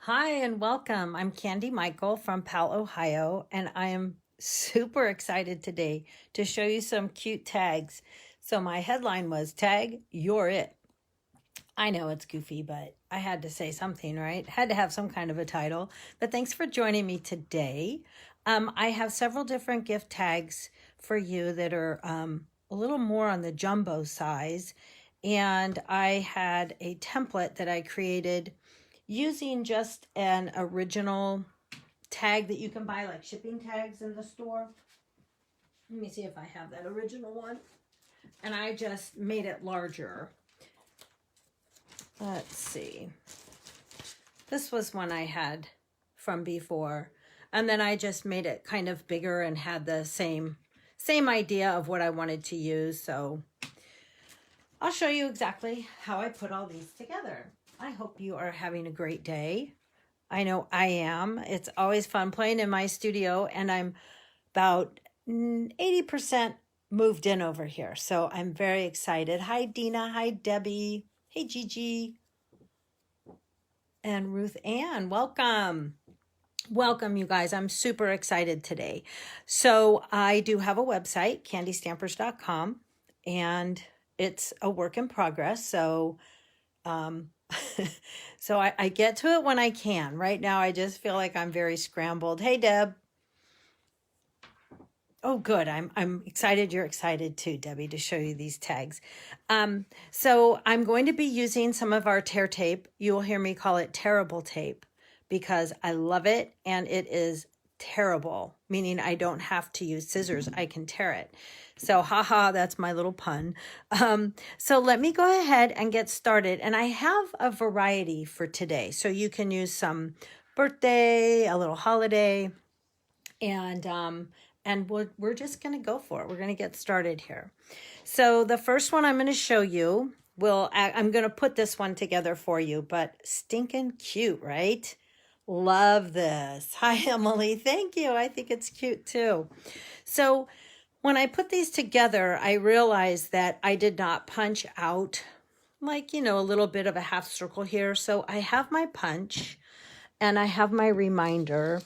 Hi and welcome. I'm Candy Michael from Powell, Ohio, and I am super excited today to show you some cute tags. So my headline was Tag, You're It. I know it's goofy, but I had to say something, right? Had to have some kind of a title. But thanks for joining me today. I have several different gift tags for you that are a little more on the jumbo size. And I had a template that I created using just an original tag that you can buy, like shipping tags in the store. Let me see if I have that original one. And I just made it larger. Let's see. This was one I had from before. And then I just made it kind of bigger and had the same idea of what I wanted to use. So I'll show you exactly how I put all these together. I hope you are having a great day. I know I am. It's always fun playing in my studio, and I'm about 80% moved in over here. So I'm very excited. Hi, Dina. Hi, Debbie. Hey, Gigi. And Ruth Ann. Welcome. Welcome, you guys. I'm super excited today. So I do have a website, candystampers.com, and it's a work in progress. So so I get to it when I can. Right now, I just feel like I'm very scrambled. Hey, Deb. Oh, good. I'm excited. You're excited too, Debbie, to show you these tags. So I'm going to be using some of our tear tape. You will hear me call it terrible tape because I love it and it is terrible, meaning I don't have to use scissors. I can tear it. So, haha, that's my little pun. So let me go ahead and get started. And I have a variety for today. So you can use some birthday, a little holiday, and we're just going to go for it. We're going to get started here. So the first one I'm going to show you, I'm going to put this one together for you, but stinking cute, right? Love this. Hi, Emily. Thank you. I think it's cute too. So when I put these together, I realized that I did not punch out like, a little bit of a half circle here. So I have my punch and I have my reminder.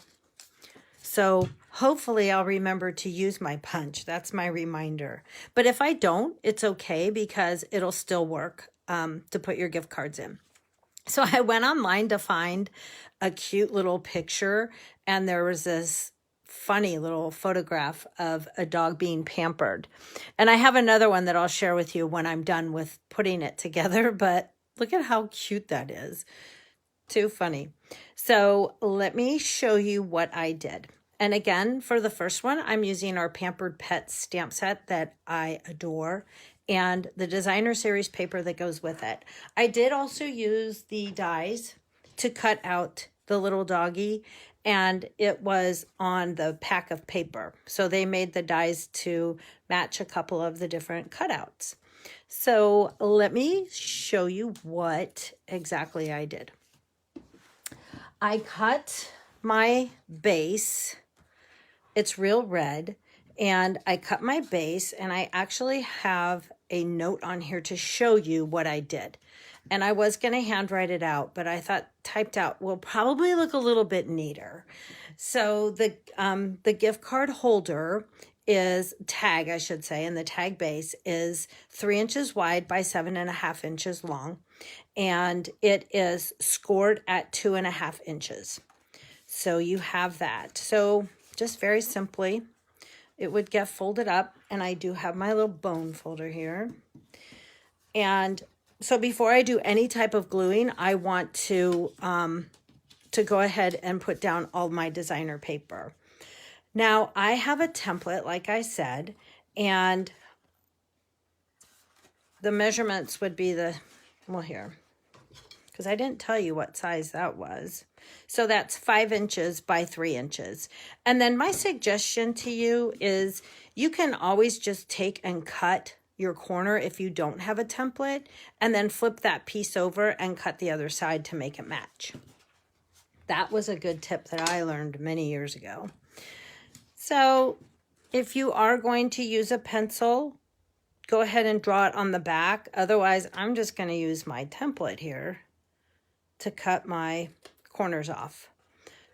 So hopefully I'll remember to use my punch. That's my reminder. But if I don't, it's okay because it'll still work to put your gift cards in. So I went online to find a cute little picture, and there was this funny little photograph of a dog being pampered. And I have another one that I'll share with you when I'm done with putting it together, but look at how cute that is. Too funny. So let me show you what I did. And again, for the first one, I'm using our Pampered Pet stamp set that I adore and the designer series paper that goes with it. I did also use the dies to cut out the little doggy, and it was on the pack of paper. So they made the dies to match a couple of the different cutouts. So let me show you what exactly I did. I cut my base. It's real red. And I cut my base, and I actually have a note on here to show you what I did. And I was going to handwrite it out, but I thought typed out will probably look a little bit neater. So the gift card holder is tag, I should say, and the tag base is 3 inches wide by 7.5 inches long. And it is scored at 2.5 inches. So you have that. So just very simply, it would get folded up, and I do have my little bone folder here. And so before I do any type of gluing, I want to go ahead and put down all my designer paper. Now I have a template, like I said, and the measurements would be here, because I didn't tell you what size that was. So that's 5 inches by 3 inches. And then my suggestion to you is you can always just take and cut your corner if you don't have a template, and then flip that piece over and cut the other side to make it match. That was a good tip that I learned many years ago. So if you are going to use a pencil, go ahead and draw it on the back. Otherwise, I'm just going to use my template here to cut my corners off.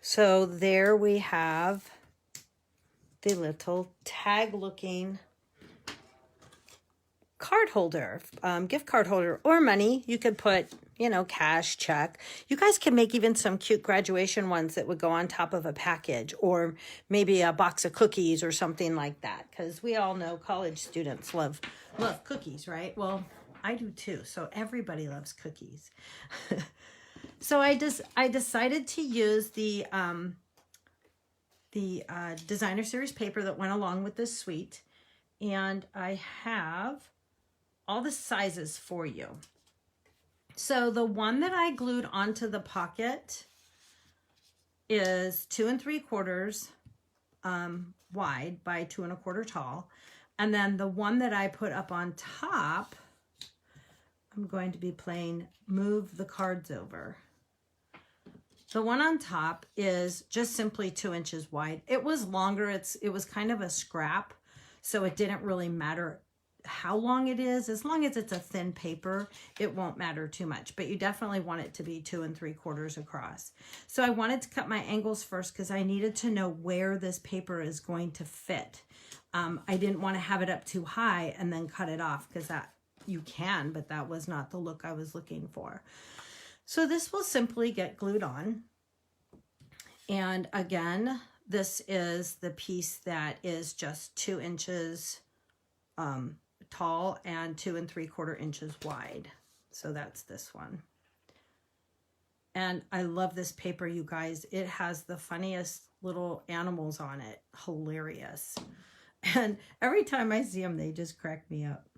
So there we have the little tag looking card holder, gift card holder, or money. You could put, you know, cash, check. You guys can make even some cute graduation ones that would go on top of a package, or maybe a box of cookies or something like that. Because we all know college students love cookies, right? Well, I do too. So everybody loves cookies. So I decided to use the designer series paper that went along with this suite, and I have all the sizes for you. So the one that I glued onto the pocket is 2 3/4 wide by 2 1/4 tall. And then the one that I put up on top, I'm going to be playing Move the Cards Over. The one on top is just simply 2 inches wide. It was longer. It was kind of a scrap, so it didn't really matter how long it is. As long as it's a thin paper, it won't matter too much, but you definitely want it to be 2 3/4 across. So I wanted to cut my angles first because I needed to know where this paper is going to fit. I didn't want to have it up too high and then cut it off, because that you can, but that was not the look I was looking for. So this will simply get glued on. And again, this is the piece that is just 2 inches tall and 2 3/4 inches wide. So that's this one. And I love this paper, you guys. It has the funniest little animals on it. Hilarious. And every time I see them, they just crack me up.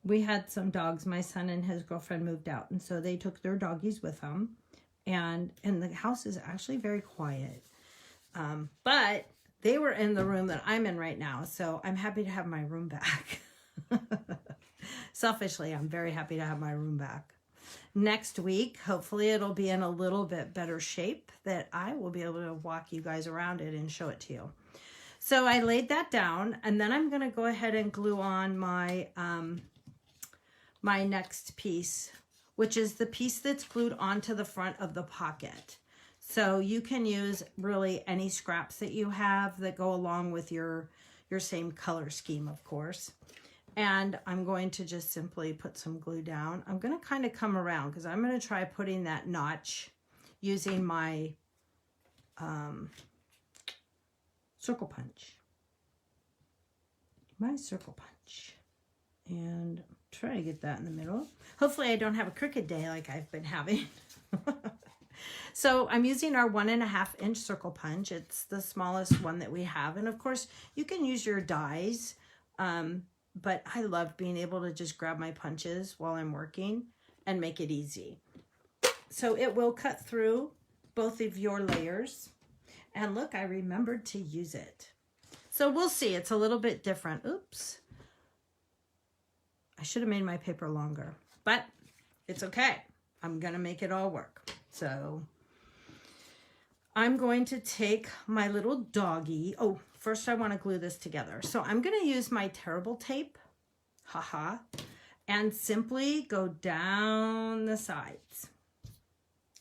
We had some dogs. My son and his girlfriend moved out, and so they took their doggies with them. And the house is actually very quiet. But they were in the room that I'm in right now, so I'm happy to have my room back. Selfishly, I'm very happy to have my room back. Next week, hopefully it'll be in a little bit better shape that I will be able to walk you guys around it and show it to you. So I laid that down, and then I'm going to go ahead and glue on my my next piece, which is the piece that's glued onto the front of the pocket. So you can use really any scraps that you have that go along with your same color scheme, of course. And I'm going to just simply put some glue down. I'm going to kind of come around because I'm going to try putting that notch using my circle punch. My circle punch. And try to get that in the middle. Hopefully I don't have a crooked day like I've been having. So I'm using our 1.5 inch circle punch. It's the smallest one that we have. And of course you can use your dies. But I love being able to just grab my punches while I'm working and make it easy. So it will cut through both of your layers. And look, I remembered to use it. So we'll see. It's a little bit different. Oops. I should have made my paper longer, but it's okay. I'm going to make it all work. So I'm going to take my little doggy. Oh, first I want to glue this together. So I'm going to use my terrible tape, haha, and simply go down the sides.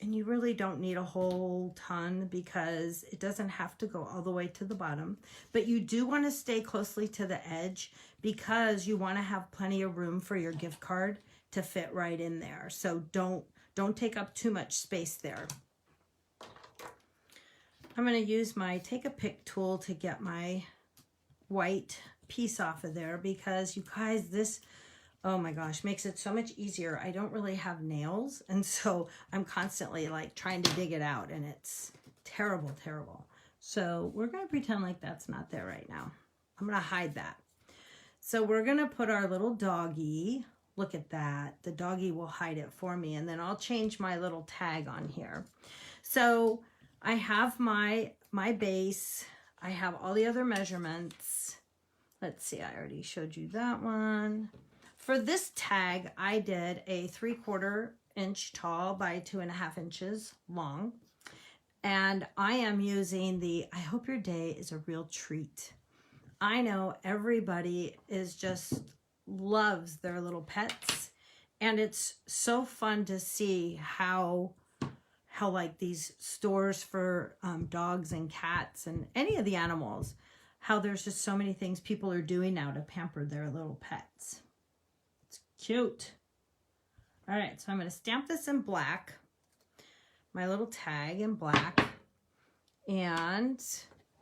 And you really don't need a whole ton because it doesn't have to go all the way to the bottom. But you do want to stay closely to the edge because you want to have plenty of room for your gift card to fit right in there. So don't take up too much space there. I'm going to use my take a pick tool to get my white piece off of there because you guys, this, oh my gosh, makes it so much easier. I don't really have nails, and so I'm constantly like trying to dig it out, and it's terrible, terrible. So we're going to pretend like that's not there right now. I'm going to hide that. So we're going to put our little doggy. Look at that. The doggy will hide it for me, and then I'll change my little tag on here. So I have my base. I have all the other measurements. Let's see, I already showed you that one. For this tag, I did a 3/4 inch tall by 2.5 inches long. And I am using the I Hope Your Day is a Real Treat. I know everybody is just loves their little pets. And it's so fun to see how how like these stores for dogs and cats and any of the animals, how there's just so many things people are doing now to pamper their little pets. It's cute. All right, so I'm going to stamp this in black, my little tag in black, and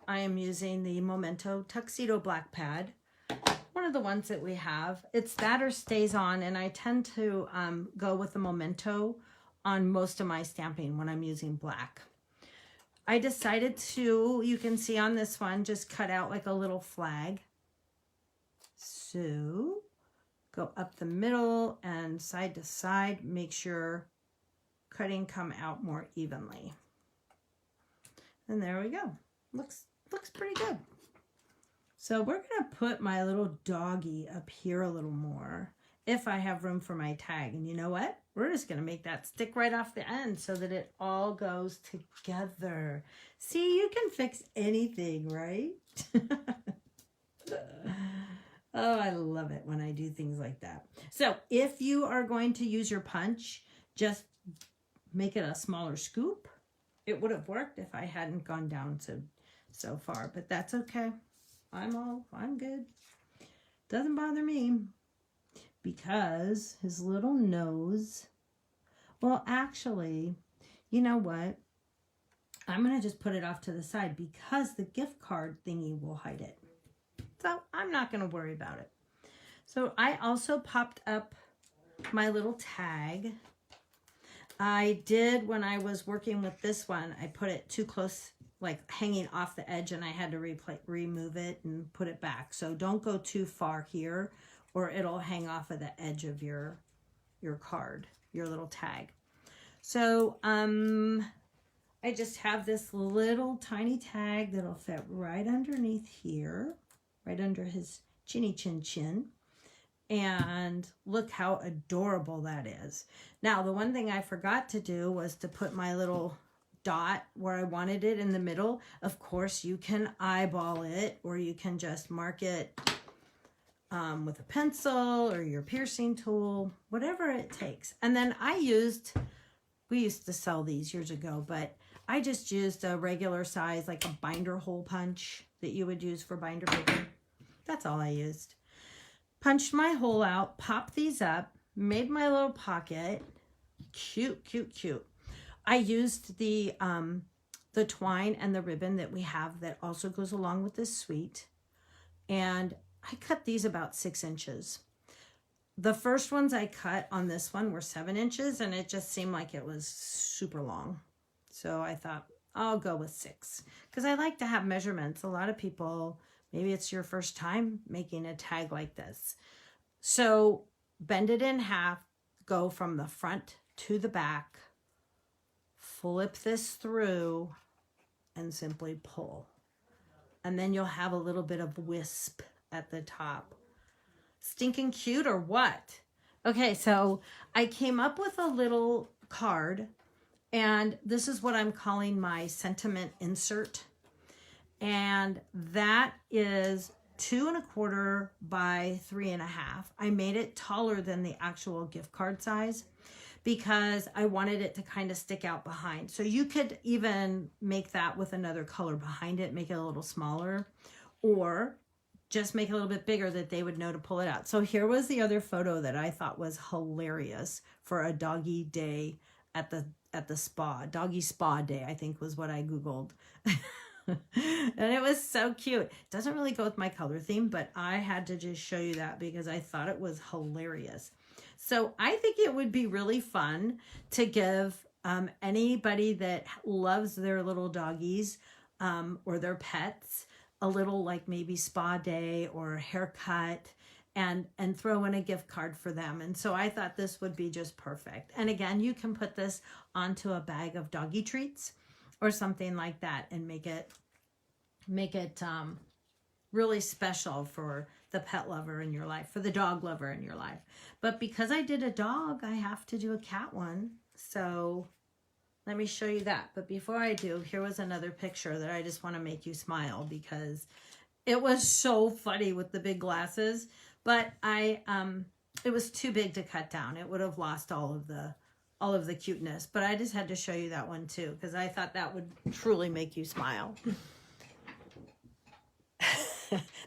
I am using the Memento Tuxedo Black Pad, one of the ones that we have. It's that or Stays On, and I tend to go with the Memento on most of my stamping when I'm using black. I decided to, you can see on this one, just cut out like a little flag. So go up the middle and side to side, make sure cutting come out more evenly. And there we go. Looks pretty good. So we're gonna put my little doggy up here a little more if I have room for my tag. And you know what? We're just gonna make that stick right off the end so that it all goes together. See, you can fix anything, right? Oh, I love it when I do things like that. So if you are going to use your punch, just make it a smaller scoop. It would have worked if I hadn't gone down so far, but that's okay. I'm good. Doesn't bother me because his little nose, well, actually, you know what? I'm going to just put it off to the side because the gift card thingy will hide it. So I'm not going to worry about it. So I also popped up my little tag. I did, when I was working with this one, I put it too close, like hanging off the edge, and I had to remove it and put it back. So don't go too far here or it'll hang off of the edge of your card, your little tag. So I just have this little tiny tag that'll fit right underneath here, right under his chinny chin chin. And look how adorable that is. Now, the one thing I forgot to do was to put my little dot where I wanted it in the middle. Of course, you can eyeball it, or you can just mark it with a pencil or your piercing tool, whatever it takes. And then we used to sell these years ago, but I just used a regular size, like a binder hole punch that you would use for binder paper. That's all I used. Punched my hole out, popped these up, made my little pocket. Cute, cute, cute. I used the twine and the ribbon that we have that also goes along with this suite. And I cut these about 6 inches. The first ones I cut on this one were 7 inches, and it just seemed like it was super long. So I thought, I'll go with 6 because I like to have measurements. A lot of people, maybe it's your first time making a tag like this. So bend it in half, go from the front to the back, flip this through, and simply pull. And then you'll have a little bit of wisp at the top. Stinking cute or what? Okay, so I came up with a little card, and this is what I'm calling my sentiment insert. And that is 2 1/4 by 3 1/2. I made it taller than the actual gift card size because I wanted it to kind of stick out behind. So you could even make that with another color behind it, make it a little smaller, or just make it a little bit bigger that they would know to pull it out. So here was the other photo that I thought was hilarious for a doggy day at the spa. Doggy spa day, I think was what I Googled. And it was so cute. It doesn't really go with my color theme, but I had to just show you that because I thought it was hilarious. So I think it would be really fun to give anybody that loves their little doggies or their pets a little, like maybe spa day or a haircut, and throw in a gift card for them. And so I thought this would be just perfect. And again, you can put this onto a bag of doggy treats or something like that and make it really special for the pet lover in your life, for the dog lover in your life. But because I did a dog, I have to do a cat one. So let me show you that. But before I do, here was another picture that I just want to make you smile because it was so funny with the big glasses. But it was too big to cut down. It would have lost all of the all of the cuteness, but I just had to show you that one too, because I thought that would truly make you smile.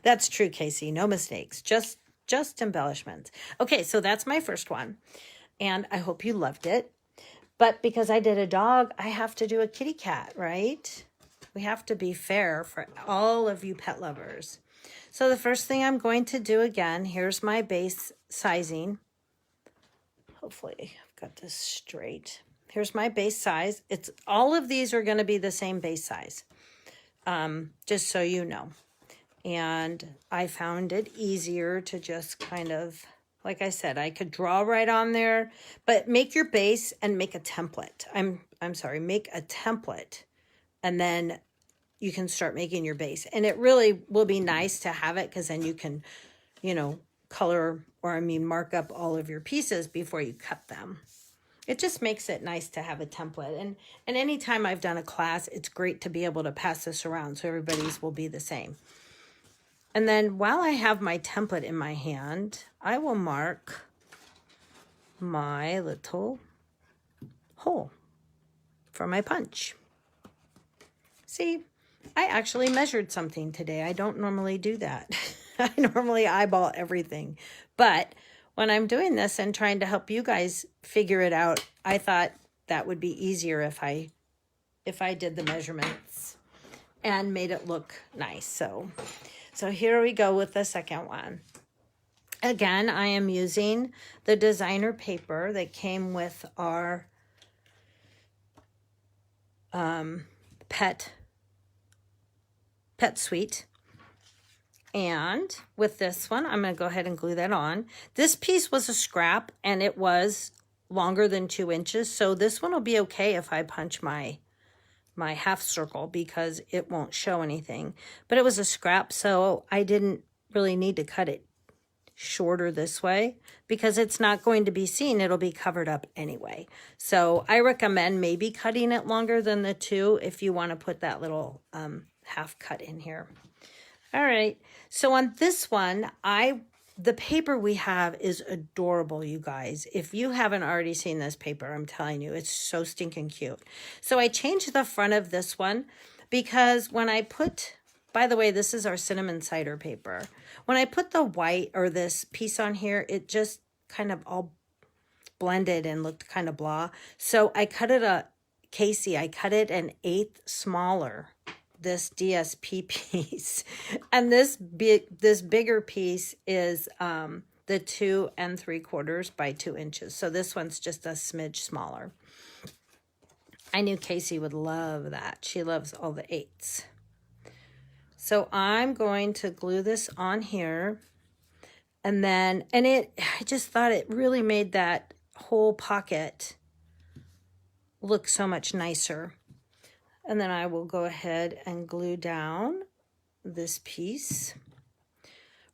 That's true, Casey. No mistakes. Just embellishments. Okay, so that's my first one. And I hope you loved it. But because I did a dog, I have to do a kitty cat, right? We have to be fair for all of you pet lovers. So the first thing I'm going to do again, here's my base sizing. Hopefully I've got this straight. Here's my base size. All of these are going to be the same base size, just so you know. And I found it easier to just kind of, like I said, I could draw right on there, but make your base and make a template. I'm sorry, make a template, and then you can start making your base. And it really will be nice to have it, because then you can, color, or mark up all of your pieces before you cut them. It just makes it nice to have a template. And anytime I've done a class, it's great to be able to pass this around so everybody's will be the same. And then while I have my template in my hand, I will mark my little hole for my punch. See, I actually measured something today. I don't normally do that. I normally eyeball everything. But when I'm doing this and trying to help you guys figure it out, I thought that would be easier if I did the measurements and made it look nice. So here we go with the second one. Again, I am using the designer paper that came with our pet suite. And with this one, I'm going to go ahead and glue that on. This piece was a scrap, and it was longer than 2 inches. So this one will be okay if I punch my half circle, because it won't show anything. But it was a scrap, so I didn't really need to cut it shorter this way, because it's not going to be seen. It'll be covered up anyway. So I recommend maybe cutting it longer than the 2 if you want to put that little half cut in here. All right, so on this one, the paper we have is adorable, you guys. If you haven't already seen this paper, I'm telling you, it's so stinking cute. So I changed the front of this one because when I put, by the way, this is our cinnamon cider paper. When I put the white or this piece on here, it just kind of all blended and looked kind of blah. So I cut it Casey, I cut it an 1/8 smaller, this DSP piece. And this bigger piece is the 2 3/4 by 2 inches. So this one's just a smidge smaller. I knew Casey would love that. She loves all the 8s. So I'm going to glue this on here. And then, I just thought it really made that whole pocket look so much nicer. And then I will go ahead and glue down this piece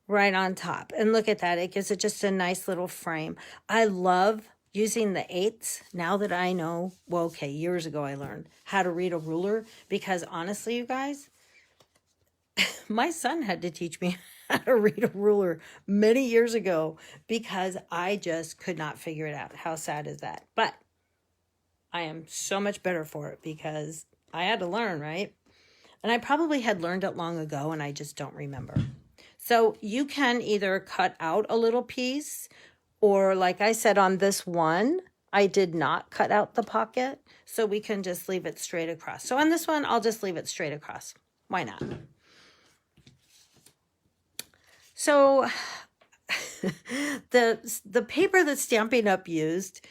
right on top. And look at that. It gives it just a nice little frame. I love using the 8s now that I know, well, okay, years ago I learned how to read a ruler, because honestly, you guys, my son had to teach me how to read a ruler many years ago because I just could not figure it out. How sad is that? But I am so much better for it because I had to learn, right? And I probably had learned it long ago and I just don't remember. So you can either cut out a little piece, or like I said on this one, I did not cut out the pocket, so we can just leave it straight across. So on this one, I'll just leave it straight across. Why not? So the paper that Stampin' Up! Used,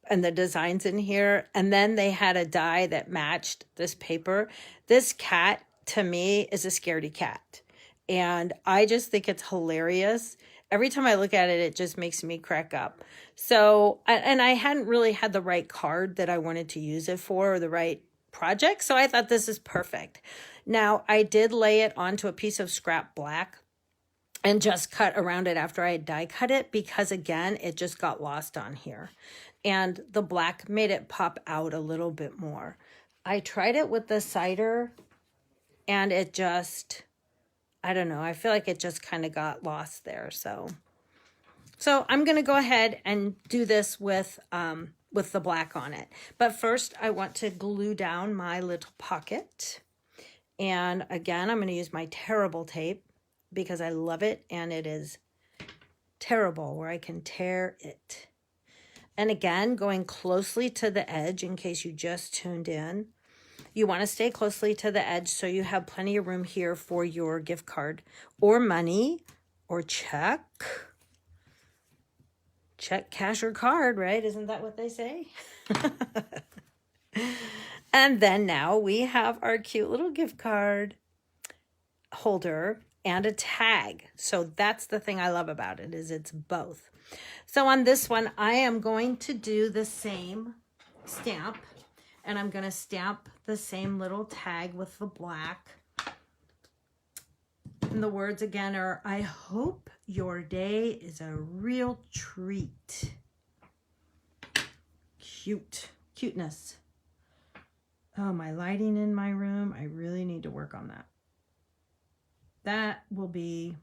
and the designs in here, and then they had a die that matched this paper. This cat, to me, is a scaredy cat. And I just think it's hilarious. Every time I look at it, it just makes me crack up. So, and I hadn't really had the right card that I wanted to use it for, or the right project. So I thought this is perfect. Now, I did lay it onto a piece of scrap black and just cut around it after I had die cut it, because again, it just got lost on here. And the black made it pop out a little bit more. I tried it with the cider and it just, I don't know, I feel like it just kind of got lost there. So I'm going to go ahead and do this with with the black on it. But first I want to glue down my little pocket. And again, I'm going to use my terrible tape because I love it and it is terrible where I can tear it. And again, going closely to the edge in case you just tuned in. You want to stay closely to the edge so you have plenty of room here for your gift card or money or check. Check, cash, or card, right? Isn't that what they say? And then now we have our cute little gift card holder and a tag. So that's the thing I love about it, is it's both. So on this one, I am going to do the same stamp, and I'm going to stamp the same little tag with the black. And the words again are, I hope your day is a real treat. Cute. Cuteness. Oh, my lighting in my room. I really need to work on that. That will be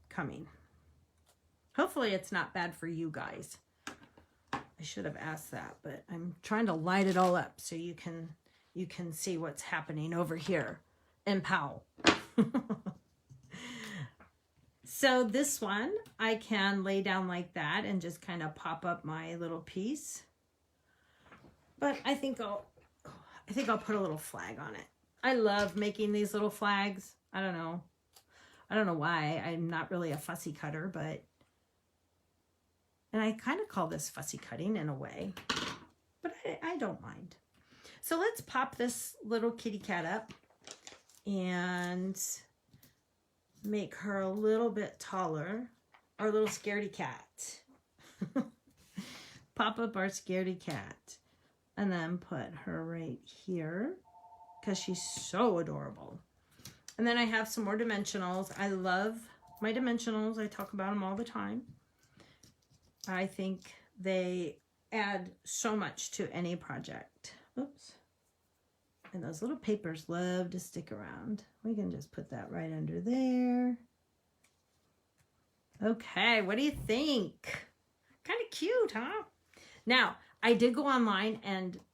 coming. Hopefully it's not bad for you guys. I should have asked that, but I'm trying to light it all up so you can see what's happening over here in Powell. So this one I can lay down like that and just kind of pop up my little piece. But I think I'll put a little flag on it. I love making these little flags. I don't know why. I'm not really a fussy cutter, and I kind of call this fussy cutting in a way, but I don't mind. So let's pop this little kitty cat up and make her a little bit taller. Our little scaredy cat. Pop up our scaredy cat. And then put her right here because she's so adorable. And then I have some more dimensionals. I love my dimensionals. I talk about them all the time. I think they add so much to any project. Oops. And those little papers love to stick around. We can just put that right under there. Okay, what do you think? Kind of cute, huh? Now, I did go online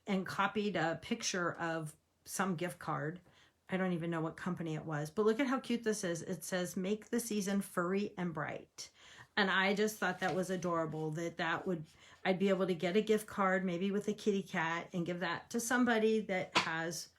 and copied a picture of some gift card. I don't even know what company it was, but look at how cute this is. It says, make the season furry and bright. And I just thought that was adorable, I'd be able to get a gift card, maybe with a kitty cat, and give that to somebody that has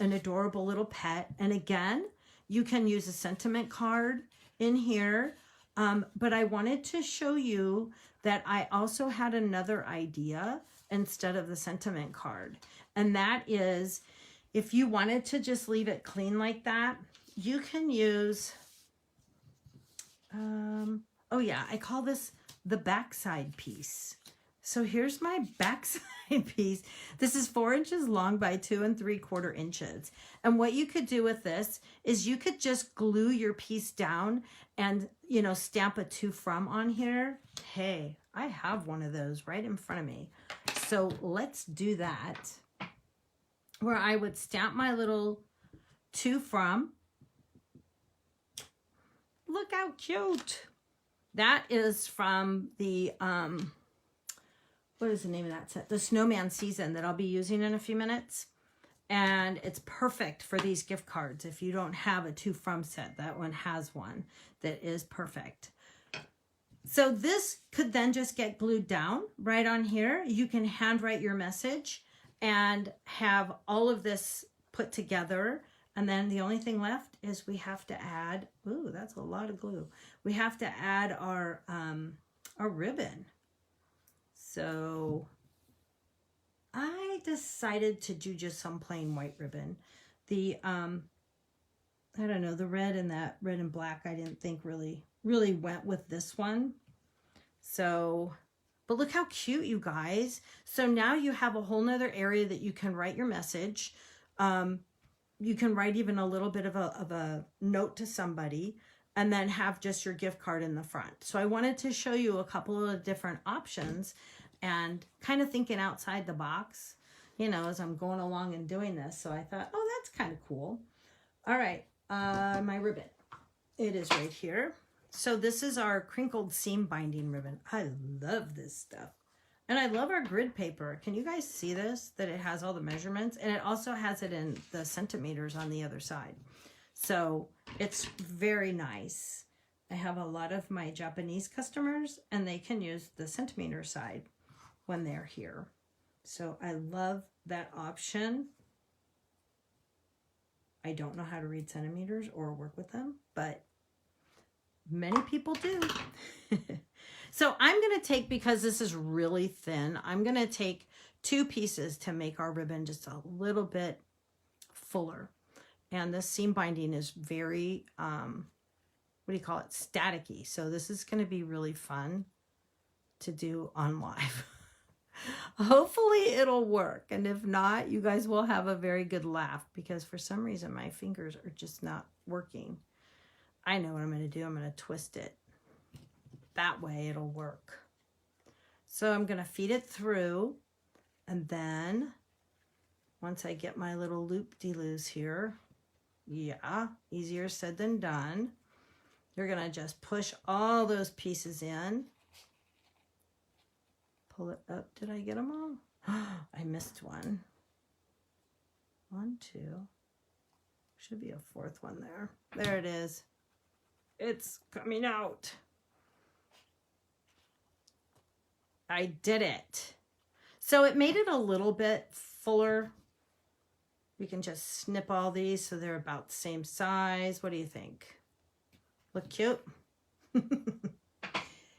an adorable little pet. And again, you can use a sentiment card in here. But I wanted to show you that I also had another idea instead of the sentiment card. And that is, if you wanted to just leave it clean like that, you can use, oh yeah, I call this the backside piece. So here's my backside piece. This is 4 inches long by 2 3/4 inches. And what you could do with this is you could just glue your piece down and, stamp a to from on here. Hey, I have one of those right in front of me. So let's do that, where I would stamp my little to from. Look how cute. That is from the, what is the name of that set? The Snowman Season that I'll be using in a few minutes. And it's perfect for these gift cards. If you don't have a to from set, that one has one that is perfect. So this could then just get glued down right on here. You can handwrite your message and have all of this put together. And then the only thing left is we have to add, ooh, that's a lot of glue. We have to add our ribbon. So I decided to do just some plain white ribbon. The, I don't know, the red and that red and black, I didn't think really went with this one. So, but look how cute, you guys. So now you have a whole nother area that you can write your message. You can write even a little bit of a note to somebody and then have just your gift card in the front. So I wanted to show you a couple of different options and kind of thinking outside the box, as I'm going along and doing this. So I thought, oh, that's kind of cool. All right, my ribbon. It is right here. So this is our crinkled seam binding ribbon. I love this stuff. And I love our grid paper. Can you guys see this? That it has all the measurements, and it also has it in the centimeters on the other side. So it's very nice. I have a lot of my Japanese customers, and they can use the centimeter side when they're here. So I love that option. I don't know how to read centimeters or work with them, but many people do. So I'm going to take, because this is really thin, I'm going to take 2 pieces to make our ribbon just a little bit fuller. And this seam binding is very, what do you call it? Staticky. So this is going to be really fun to do on live. Hopefully it'll work. And if not, you guys will have a very good laugh, because for some reason my fingers are just not working. I know what I'm going to do. I'm going to twist it. That way it'll work. So I'm going to feed it through, and then once I get my little loop-de-loos here, yeah, easier said than done. You're going to just push all those pieces in. Pull it up. Did I get them all? I missed one. 1, 2. Should be a 4th one there. There it is. It's coming out. I did it. So it made it a little bit fuller. We can just snip all these so they're about the same size. What do you think? Look cute?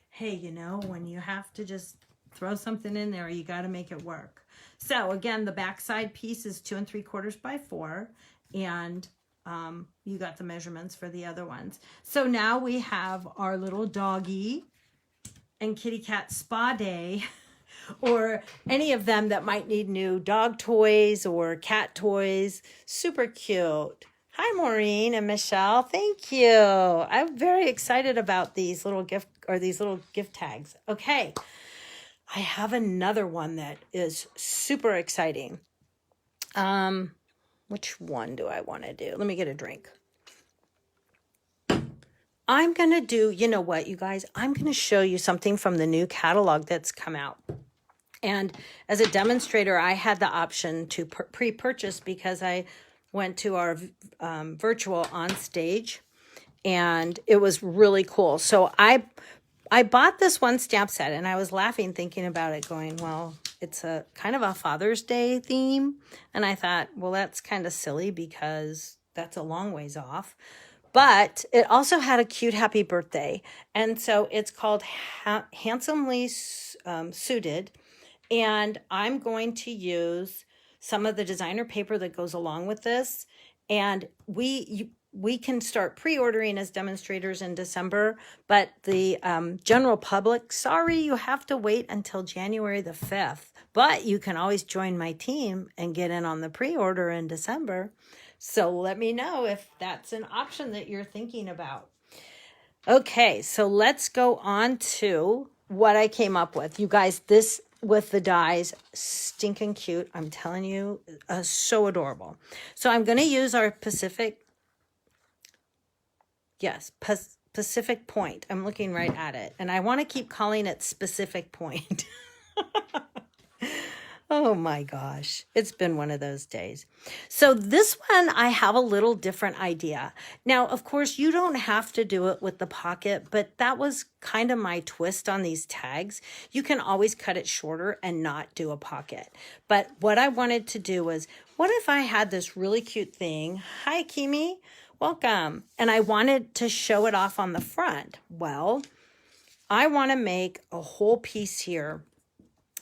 Hey, you know, when you have to just throw something in there, you got to make it work. So again, the backside piece is 2 3/4 by 4, and you got the measurements for the other ones. So now we have our little doggy and kitty cat spa day, or any of them that might need new dog toys or cat toys. Super cute. Hi, Maureen and Michelle. Thank you. I'm very excited about these little gift tags. Okay. I have another one that is super exciting. Which one do I want to do? Let me get a drink. I'm going to do, you know what, you guys? I'm going to show you something from the new catalog that's come out. And as a demonstrator, I had the option to pre-purchase, because I went to our virtual on stage, and it was really cool. So I bought this one stamp set, and I was laughing thinking about it, going, well, it's a kind of a Father's Day theme. And I thought, well, that's kind of silly, because that's a long ways off. But it also had a cute happy birthday. And so it's called Handsomely Suited. And I'm going to use some of the designer paper that goes along with this. And we can start pre-ordering as demonstrators in December. But the general public, sorry, you have to wait until January the 5th. But you can always join my team and get in on the pre-order in December. So let me know if that's an option that you're thinking about. Okay, so let's go on to what I came up with. You guys, this with the dies, stinking cute. I'm telling you, so adorable. So I'm going to use our Pacific Point. I'm looking right at it. And I want to keep calling it Specific Point. Oh my gosh, it's been one of those days. So this one, I have a little different idea. Now, of course, you don't have to do it with the pocket, but that was kind of my twist on these tags. You can always cut it shorter and not do a pocket. But what I wanted to do was, what if I had this really cute thing? Hi, Kimi, welcome. And I wanted to show it off on the front. Well, I want to make a whole piece here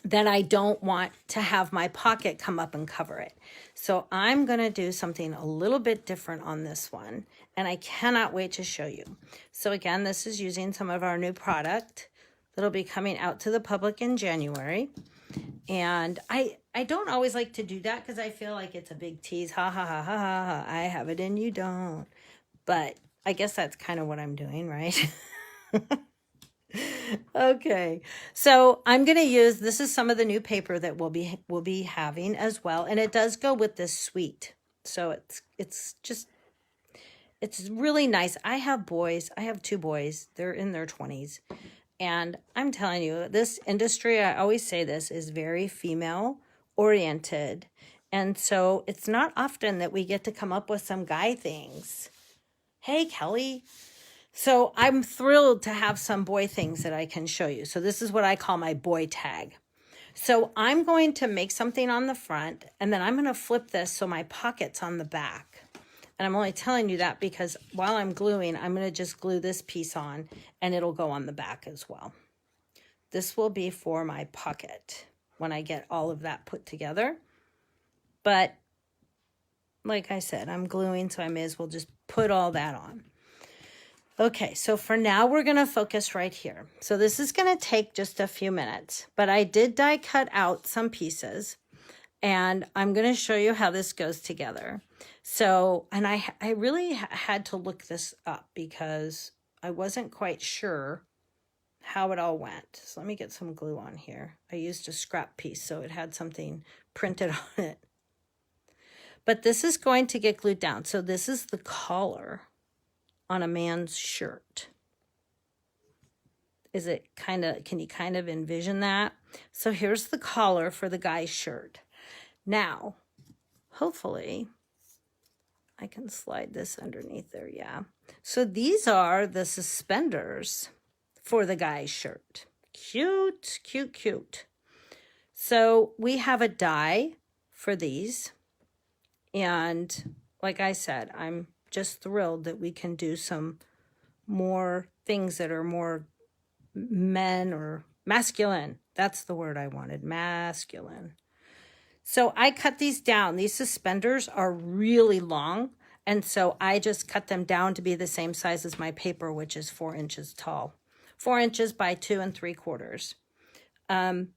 that I don't want to have my pocket come up and cover it. So I'm going to do something a little bit different on this one, and I cannot wait to show you. So again, this is using some of our new product that'll be coming out to the public in January. And I don't always like to do that, because I feel like it's a big tease. Ha, ha, ha, ha, ha, ha. I have it and you don't. But I guess that's kind of what I'm doing, right? Okay, so I'm going to use, this is some of the new paper that we'll be having as well, and it does go with this suite. So it's really nice. I have 2 boys. They're in their 20s, And I'm telling you, this industry, I always say this, is very female oriented. And so it's not often that we get to come up with some guy things. Hey, Kelly. So I'm thrilled to have some boy things that I can show you. So this is what I call my boy tag. So I'm going to make something on the front, and then I'm going to flip this so my pocket's on the back. And I'm only telling you that because while I'm gluing, I'm going to just glue this piece on, and it'll go on the back as well. This will be for my pocket when I get all of that put together. But like I said, I'm gluing, so I may as well just put all that on. Okay, so for now, we're going to focus right here. So this is going to take just a few minutes, but I did die cut out some pieces, and I'm going to show you how this goes together. So, and I really had to look this up because I wasn't quite sure how it all went. So let me get some glue on here. I used a scrap piece, so it had something printed on it. But this is going to get glued down. So this is the collar on a man's shirt. Is it kind of, can you kind of envision that? So here's the collar for the guy's shirt. Now, hopefully, I can slide this underneath there, yeah. So these are the suspenders for the guy's shirt. Cute, cute, cute. So we have a die for these. And like I said, I'm just thrilled that we can do some more things that are more men or masculine. That's the word I wanted, masculine. So I cut these down. These suspenders are really long, and so I just cut them down to be the same size as my paper, which is 4 inches tall. 4 inches by 2 3/4.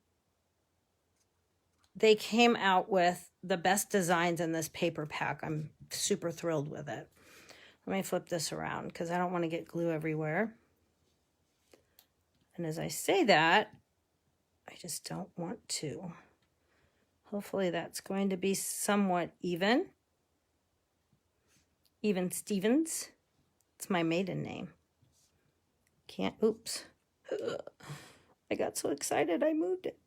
They came out with the best designs in this paper pack. I'm super thrilled with it. Let me flip this around because I don't want to get glue everywhere. And as I say that, I just don't want to. Hopefully that's going to be somewhat even. Even Stevens. It's my maiden name. Can't, oops. I got so excited I moved it.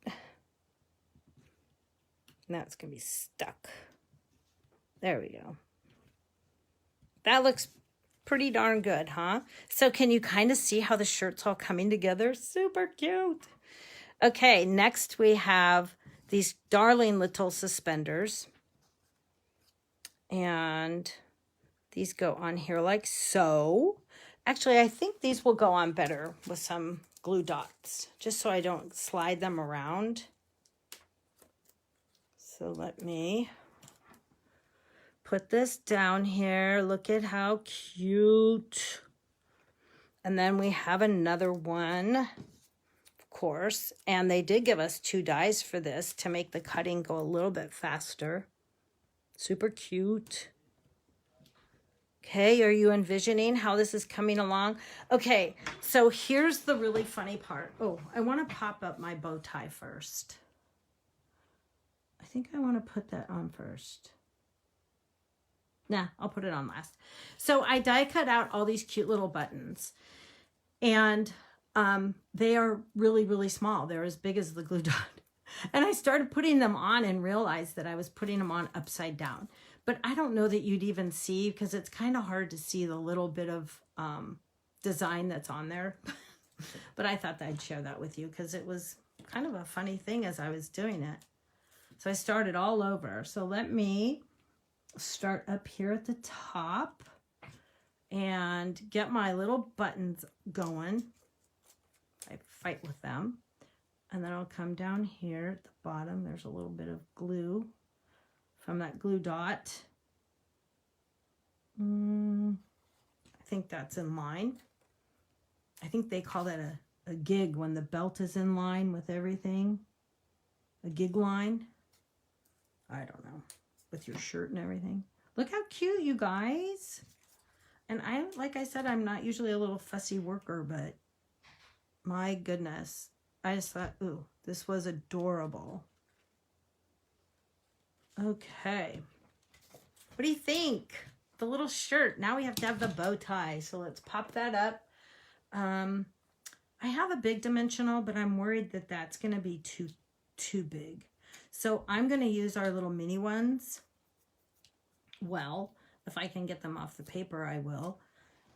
Now it's going to be stuck. There we go. That looks pretty darn good, huh? So can you kind of see how the shirt's all coming together? Super cute. Okay, next we have these darling little suspenders. And these go on here like so. Actually, I think these will go on better with some glue dots, just so I don't slide them around. So let me put this down here. Look at how cute. And then we have another one, of course. And they did give us 2 dies for this to make the cutting go a little bit faster. Super cute. Okay, are you envisioning how this is coming along? Okay, so here's the really funny part. Oh, I want to pop up my bow tie first. I think I want to put that on first. Nah, I'll put it on last. So I die cut out all these cute little buttons. And they are really, really small. They're as big as the glue dot. And I started putting them on and realized that I was putting them on upside down. But I don't know that you'd even see because it's kind of hard to see the little bit of design that's on there. But I thought that I'd share that with you because it was kind of a funny thing as I was doing it. So I started all over. So let me start up here at the top and get my little buttons going. I fight with them. And then I'll come down here at the bottom. There's a little bit of glue from that glue dot. I think that's in line. I think they call that a gig when the belt is in line with everything. A gig line. I don't know. With your shirt and everything. Look how cute, you guys. And like I said, I'm not usually a little fussy worker, but my goodness. I just thought, ooh, this was adorable. Okay. What do you think? The little shirt. Now we have to have the bow tie. So let's pop that up. I have a big dimensional, but I'm worried that that's going to be too big. So I'm going to use our little mini ones. Well, if I can get them off the paper, I will.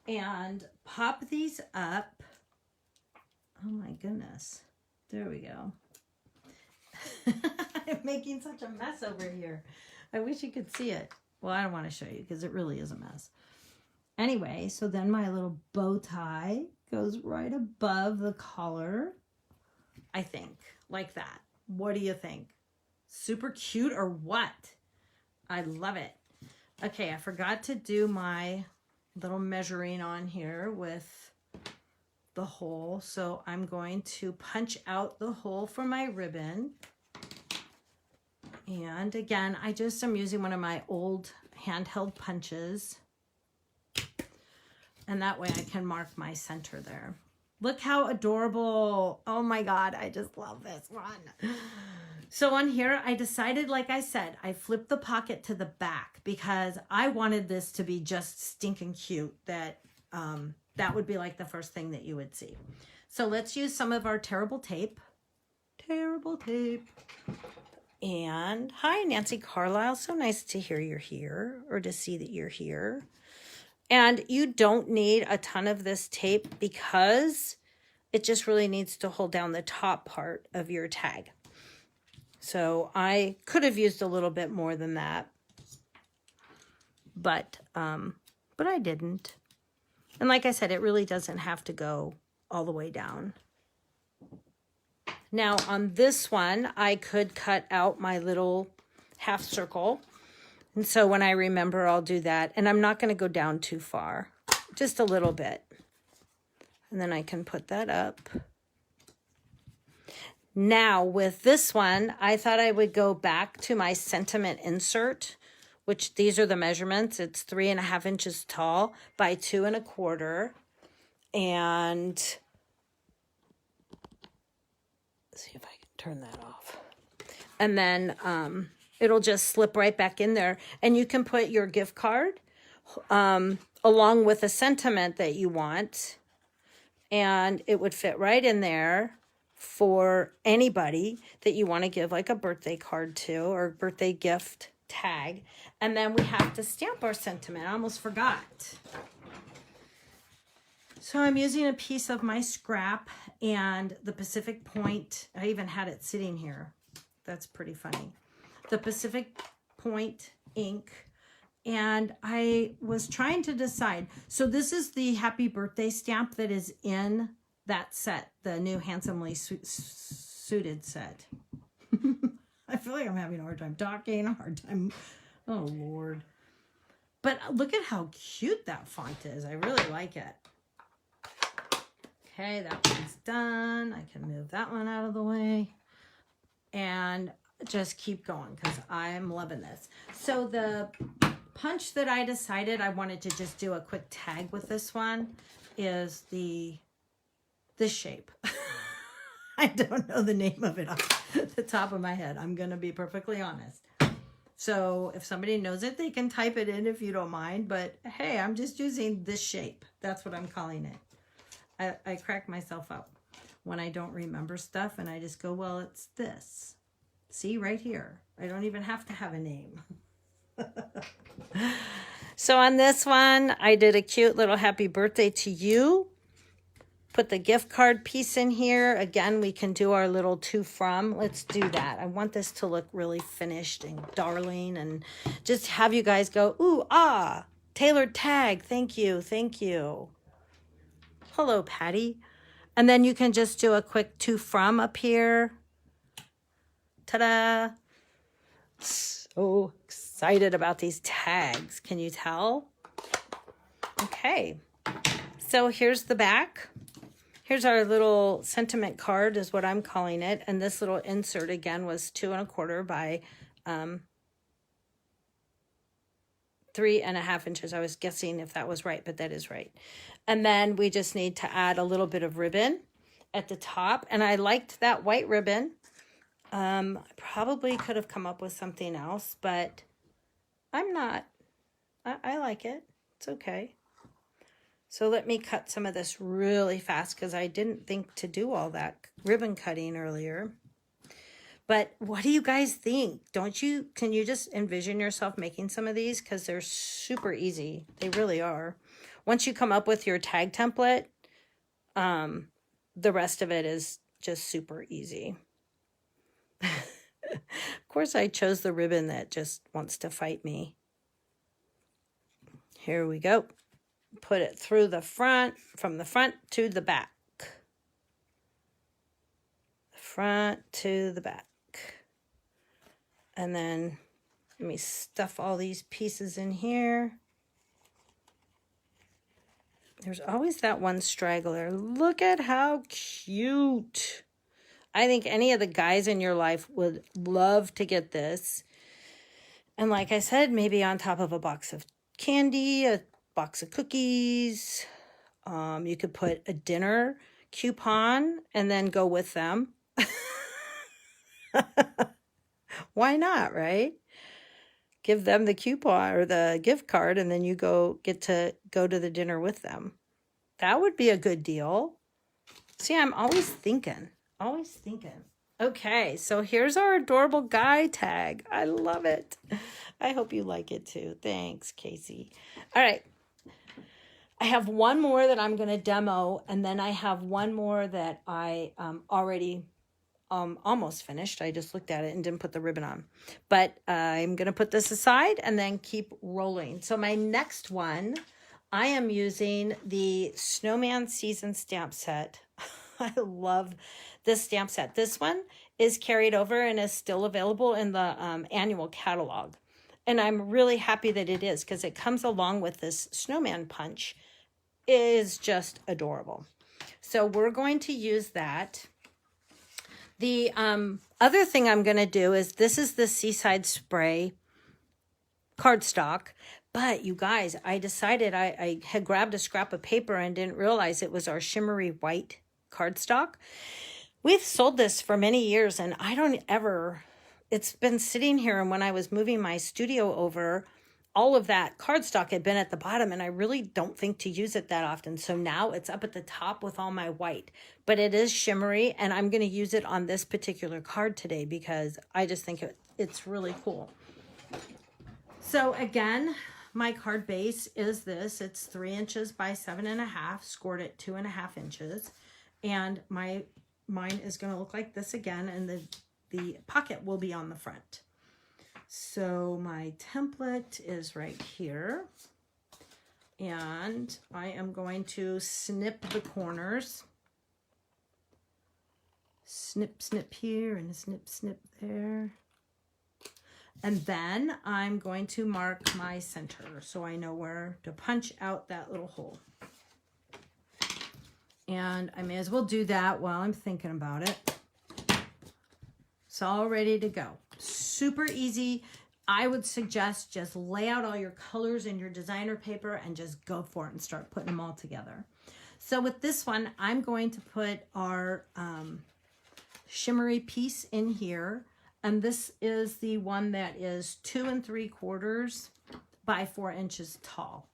And pop these up. Oh my goodness. There we go. I'm making such a mess over here. I wish you could see it. Well, I don't want to show you because it really is a mess. Anyway, so then my little bow tie goes right above the collar, I think, like that. What do you think? Super cute or what? I love it. Okay, I forgot to do my little measuring on here with the hole. So I'm going to punch out the hole for my ribbon. And again, I just am using one of my old handheld punches. And that way I can mark my center there. Look how adorable. Oh my God, I just love this one. So on here, I decided, like I said, I flipped the pocket to the back because I wanted this to be just stinking cute. That would be like the first thing that you would see. So let's use some of our terrible tape. Terrible tape. And hi, Nancy Carlisle. So nice to hear you're here or to see that you're here. And you don't need a ton of this tape because it just really needs to hold down the top part of your tag. So I could have used a little bit more than that, but I didn't. And like I said, it really doesn't have to go all the way down. Now on this one, I could cut out my little half circle. And so when I remember, I'll do that. And I'm not going to go down too far, just a little bit. And then I can put that up. Now with this one, I thought I would go back to my sentiment insert, which these are the measurements. It's 3.5 inches tall by 2 1/4. And let's see if I can turn that off. And then, it'll just slip right back in there. And you can put your gift card along with a sentiment that you want. And it would fit right in there for anybody that you want to give like a birthday card to or birthday gift tag. And then we have to stamp our sentiment. I almost forgot. So I'm using a piece of my scrap and the Pacific Point. I even had it sitting here. That's pretty funny. The Pacific Point ink, and I was trying to decide. So this is the happy birthday stamp that is in that set, the new Handsomely Suited set. I feel like I'm having a hard time talking, a hard time. Oh, Lord. But look at how cute that font is. I really like it. Okay, that one's done. I can move that one out of the way. And just keep going because I'm loving this. So the punch that I decided I wanted to just do a quick tag with this one is this shape. I don't know the name of it off the top of my head. I'm going to be perfectly honest. So if somebody knows it, they can type it in if you don't mind. But hey, I'm just using this shape. That's what I'm calling it. I crack myself up when I don't remember stuff and I just go, well, it's this. See, right here. I don't even have to have a name. So on this one, I did a cute little happy birthday to you. Put the gift card piece in here. Again, we can do our little to from. Let's do that. I want this to look really finished and darling and just have you guys go, ooh, ah, tailored tag. Thank you. Thank you. Hello, Patty. And then you can just do a quick to from up here. Ta-da. So excited about these tags. Can you tell? Okay. So here's the back. Here's our little sentiment card is what I'm calling it. And this little insert again was 2 1/4 by 3.5 inches. I was guessing if that was right, but that is right. And then we just need to add a little bit of ribbon at the top. And I liked that white ribbon. I probably could have come up with something else, but I'm not. I like it. It's okay. So let me cut some of this really fast because I didn't think to do all that ribbon cutting earlier. But what do you guys think? Can you just envision yourself making some of these? Because they're super easy. They really are. Once you come up with your tag template, the rest of it is just super easy. Of course, I chose the ribbon that just wants to fight me. Here we go. Put it through the front, from the front to the back. Front to the back. And then let me stuff all these pieces in here. There's always that one straggler. Look at how cute. I think any of the guys in your life would love to get this. And like I said, maybe on top of a box of candy, a box of cookies. You could put a dinner coupon and then go with them. Why not, right? Give them the coupon or the gift card and then you get to go to the dinner with them. That would be a good deal. See, I'm always thinking. Okay, so here's our adorable guy tag. I love it. I hope you like it too. Thanks, Casey. All right. I have one more that I'm going to demo, and then I have one more that I already almost finished. I just looked at it and didn't put the ribbon on. But I'm going to put this aside and then keep rolling. So my next one, I am using the Snowman Season stamp set. I love this stamp set. This one is carried over and is still available in the annual catalog. And I'm really happy that it is because it comes along with this snowman punch. It is just adorable. So we're going to use that. The other thing I'm going to do is this is the Seaside Spray cardstock. But you guys, I decided I had grabbed a scrap of paper and didn't realize it was our shimmery white cardstock. We've sold this for many years and it's been sitting here, and when I was moving my studio over, all of that cardstock had been at the bottom and I really don't think to use it that often. So now it's up at the top with all my white, but it is shimmery and I'm going to use it on this particular card today because I just think it's really cool. So again, my card base is this. It's 3 inches by 7.5, scored at 2.5 inches. And mine is going to look like this again, and the pocket will be on the front. So my template is right here. And I am going to snip the corners. Snip, snip here and snip, snip there. And then I'm going to mark my center so I know where to punch out that little hole. And I may as well do that while I'm thinking about it. It's all ready to go. Super easy. I would suggest just lay out all your colors in your designer paper and just go for it and start putting them all together. So with this one, I'm going to put our shimmery piece in here. And this is the one that is 2 3/4 by 4 inches tall.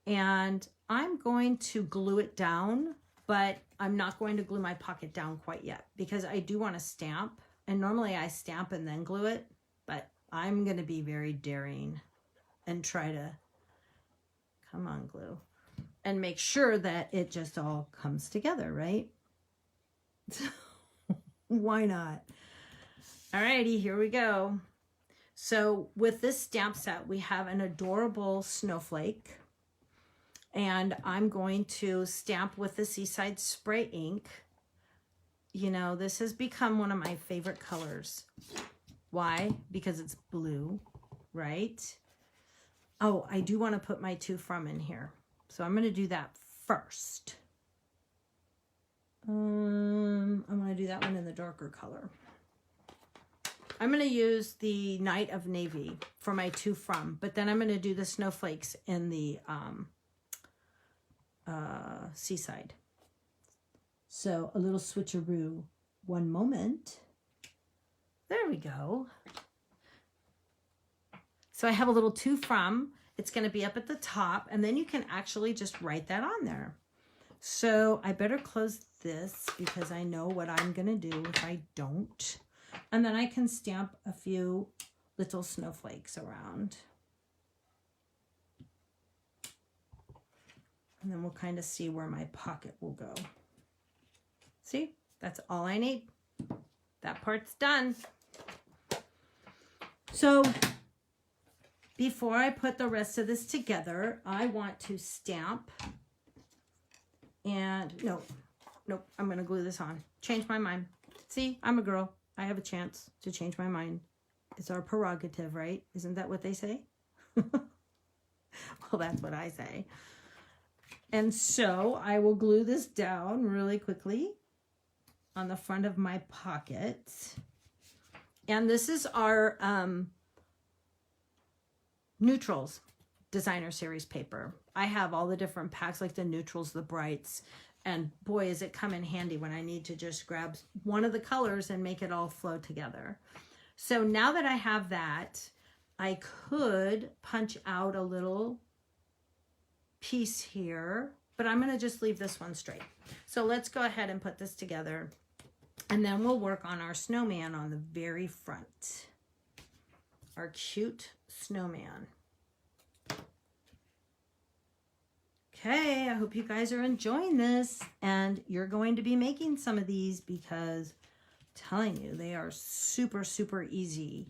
And I'm going to glue it down, but I'm not going to glue my pocket down quite yet because I do want to stamp. And normally I stamp and then glue it, but I'm going to be very daring and try to, come on, glue, and make sure that it just all comes together, right? Why not? Alrighty, here we go. So with this stamp set, we have an adorable snowflake. And I'm going to stamp with the Seaside Spray ink. You know, this has become one of my favorite colors. Why? Because it's blue, right? Oh, I do want to put my to from in here. So I'm going to do that first. I'm going to do that one in the darker color. I'm going to use the Night of Navy for my to from, but then I'm going to do the snowflakes in the Seaside. So a little switcheroo. One moment. There we go. So I have a little to from, it's going to be up at the top, and then you can actually just write that on there. So I better close this because I know what I'm going to do if I don't. And then I can stamp a few little snowflakes around. And then we'll kind of see where my pocket will go. See, that's all I need. That part's done. So before I put the rest of this together, I want to stamp. And nope, I'm going to glue this on. Change my mind. See, I'm a girl. I have a chance to change my mind. It's our prerogative, right? Isn't that what they say? Well, that's what I say. And so I will glue this down really quickly on the front of my pocket. And this is our Neutrals Designer Series paper. I have all the different packs, like the Neutrals, the Brights, and boy, is it come in handy when I need to just grab one of the colors and make it all flow together. So now that I have that, I could punch out a little piece here, but I'm going to just leave this one straight. So let's go ahead and put this together, and then we'll work on our snowman on the very front. Our cute snowman. Okay, I hope you guys are enjoying this, and you're going to be making some of these because I'm telling you, they are super, super easy,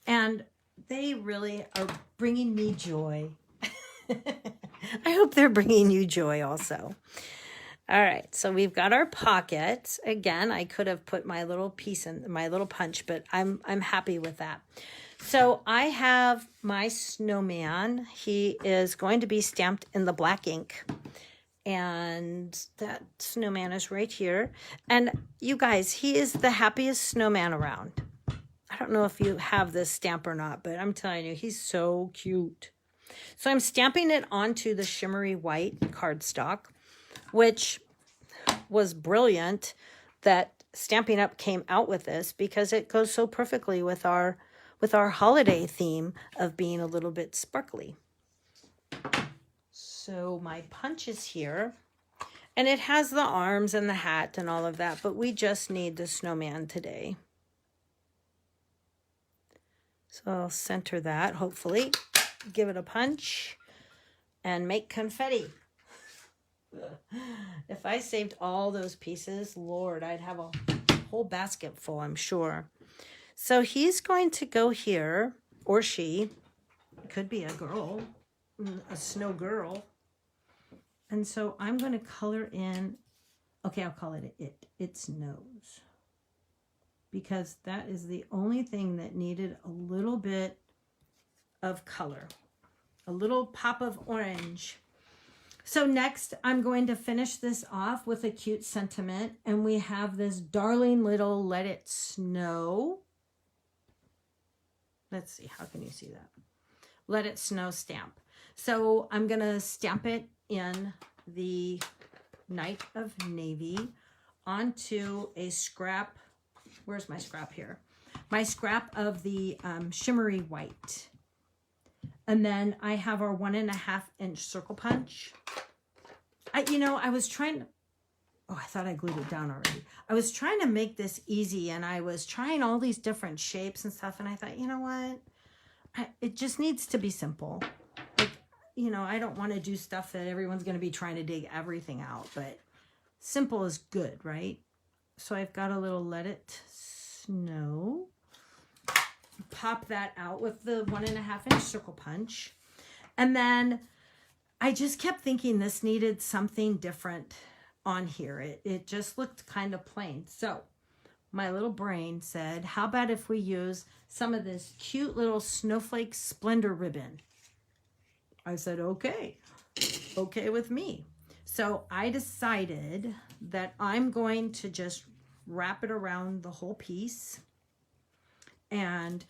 and they really are bringing me joy. I hope they're bringing you joy also. All right, so we've got our pockets. Again, I could have put my little piece in my little punch, but I'm happy with that. So I have my snowman. He is going to be stamped in the black ink. And that snowman is right here. And you guys, he is the happiest snowman around. I don't know if you have this stamp or not, but I'm telling you, he's so cute. So I'm stamping it onto the shimmery white cardstock, which was brilliant that Stampin' Up! Came out with this because it goes so perfectly with our holiday theme of being a little bit sparkly. So my punch is here, and it has the arms and the hat and all of that, but we just need the snowman today. So I'll center that, hopefully, give it a punch, and make confetti. If I saved all those pieces, Lord, I'd have a whole basket full, I'm sure. So he's going to go here, or she, could be a girl, a snow girl. And so I'm going to color in, okay, I'll call it its nose. Because that is the only thing that needed a little bit of color. A little pop of orange. So next, I'm going to finish this off with a cute sentiment. And we have this darling little Let It Snow. Let's see, how can you see that? Let It Snow stamp. So I'm going to stamp it in the Night of Navy onto a scrap. Where's my scrap here? My scrap of the shimmery white. And then I have our 1.5 inch circle punch. I was trying to, I thought I glued it down already. I was trying to make this easy, and I was trying all these different shapes and stuff, and I thought, you know what? It just needs to be simple. Like, I don't want to do stuff that everyone's going to be trying to dig everything out, but simple is good, right? So I've got a little Let It Snow. Pop that out with the 1.5 inch circle punch. And then I just kept thinking this needed something different on here. It just looked kind of plain. So my little brain said, how about if we use some of this cute little snowflake splendor ribbon? I said, okay with me. So I decided that I'm going to just wrap it around the whole piece. And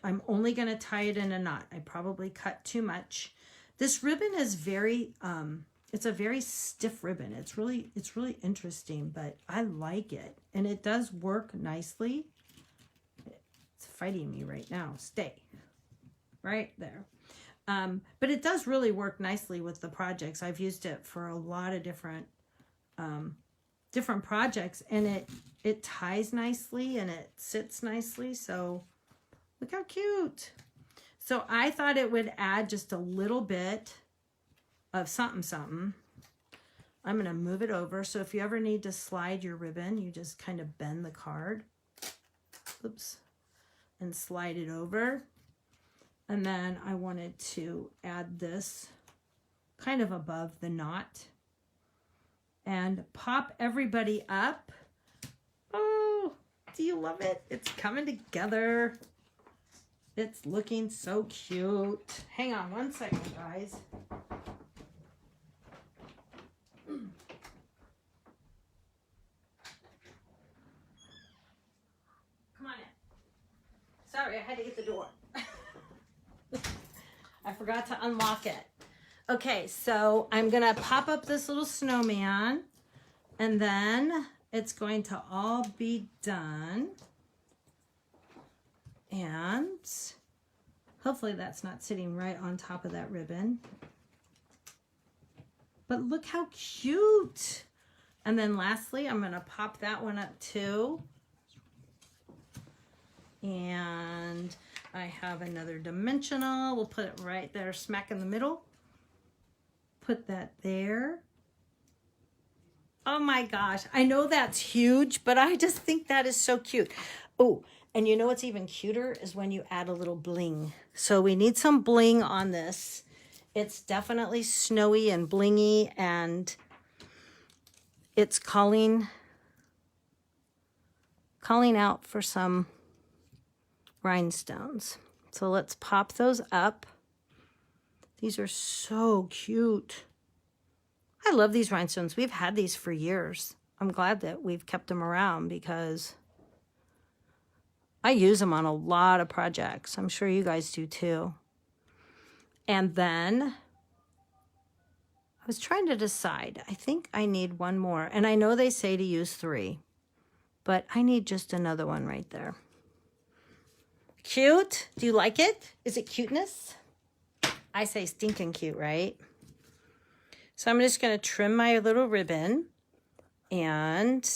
I'm only going to tie it in a knot. I probably cut too much. This ribbon is very, it's a very stiff ribbon. It's really interesting, but I like it. And it does work nicely. It's fighting me right now. Stay right there. But it does really work nicely with the projects. I've used it for a lot of different projects, and it ties nicely and it sits nicely. So look how cute. So I thought it would add just a little bit of something, something. I'm going to move it over. So if you ever need to slide your ribbon, you just kind of bend the card. Oops. And slide it over. And then I wanted to add this kind of above the knot. And pop everybody up. Oh, do you love it? It's coming together. It's looking so cute. Hang on one second, guys. Come on in. Sorry, I had to get the door. I forgot to unlock it. Okay, so I'm gonna pop up this little snowman, and then it's going to all be done. And hopefully that's not sitting right on top of that ribbon. But look how cute. And then lastly, I'm gonna pop that one up too. And I have another dimensional. We'll put it right there, smack in the middle. Put that there. Oh my gosh, I know that's huge, but I just think that is so cute. Oh, and you know what's even cuter is when you add a little bling. So we need some bling on this. It's definitely snowy and blingy, and it's calling out for some rhinestones. So let's pop those up. These are so cute. I love these rhinestones. We've had these for years. I'm glad that we've kept them around because I use them on a lot of projects. I'm sure you guys do too. And then I was trying to decide. I think I need one more. And I know they say to use 3, but I need just another one right there. Cute? Do you like it? Is it cuteness? I say stinking cute, right? So I'm just going to trim my little ribbon, and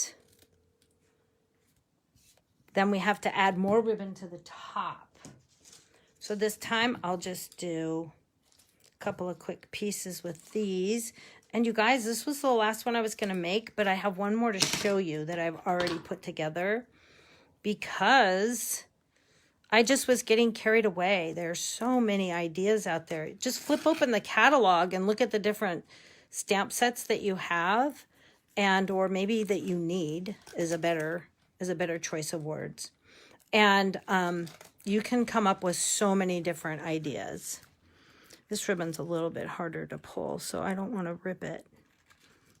then we have to add more ribbon to the top. So this time I'll just do a couple of quick pieces with these. And you guys, this was the last one I was going to make, but I have one more to show you that I've already put together because I just was getting carried away. There's so many ideas out there. Just flip open the catalog and look at the different stamp sets that you have, and or maybe that you need is a better choice of words. And you can come up with so many different ideas. This ribbon's a little bit harder to pull, so I don't want to rip it,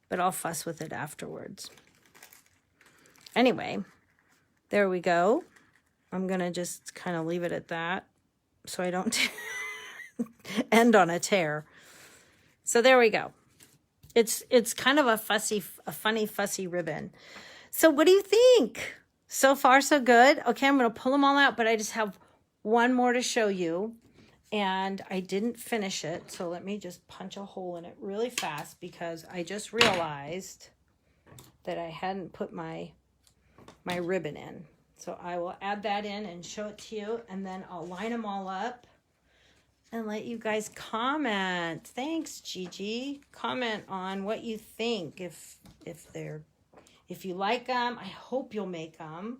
but I'll fuss with it afterwards. Anyway, there we go. I'm going to just kind of leave it at that so I don't end on a tear. So there we go. It's kind of a funny, fussy ribbon. So what do you think? So far, so good. Okay, I'm going to pull them all out, but I just have one more to show you. And I didn't finish it, so let me just punch a hole in it really fast because I just realized that I hadn't put my ribbon in. So I will add that in and show it to you, and then I'll line them all up and let you guys comment. Thanks, Gigi. Comment on what you think. If you like them, I hope you'll make them.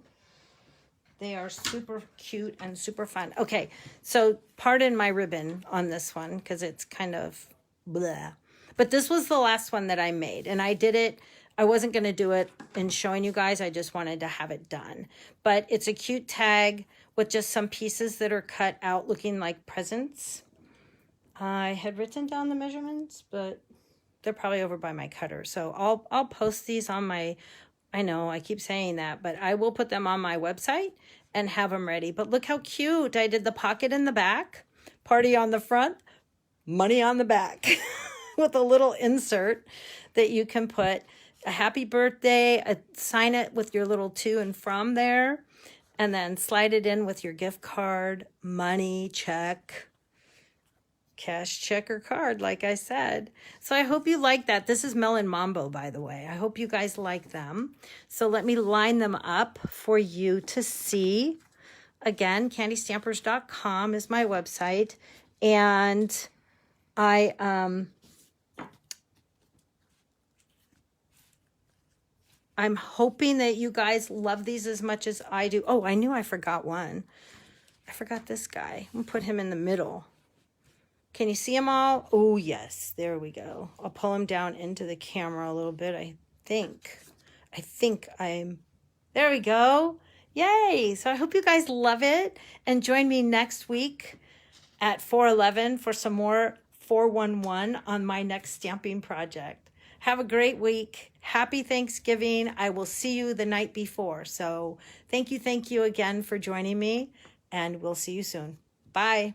They are super cute and super fun. Okay, so pardon my ribbon on this one because it's kind of blah. But this was the last one that I made, and I did it. I wasn't going to do it in showing you guys. I just wanted to have it done. But it's a cute tag with just some pieces that are cut out looking like presents. I had written down the measurements, but they're probably over by my cutter. So I'll post these on my, I know I keep saying that, but I will put them on my website and have them ready. But look how cute. I did the pocket in the back, party on the front, money on the back with a little insert that you can put a happy birthday, sign it with your little to and from there, and then slide it in with your gift card, money, check, cash, check, or card, like I said. So I hope you like that. This is Melon Mambo, by the way. I hope you guys like them. So let me line them up for you to see. Again, candystampers.com is my website. And I'm hoping that you guys love these as much as I do. Oh, I knew I forgot one. I forgot this guy. I'm going to put him in the middle. Can you see them all? Oh, yes. There we go. I'll pull him down into the camera a little bit. I think I'm... There we go. Yay. So I hope you guys love it. And join me next week at 4:11 for some more 411 on my next stamping project. Have a great week. Happy Thanksgiving. I will see you the night before. So thank you again for joining me. And we'll see you soon. Bye.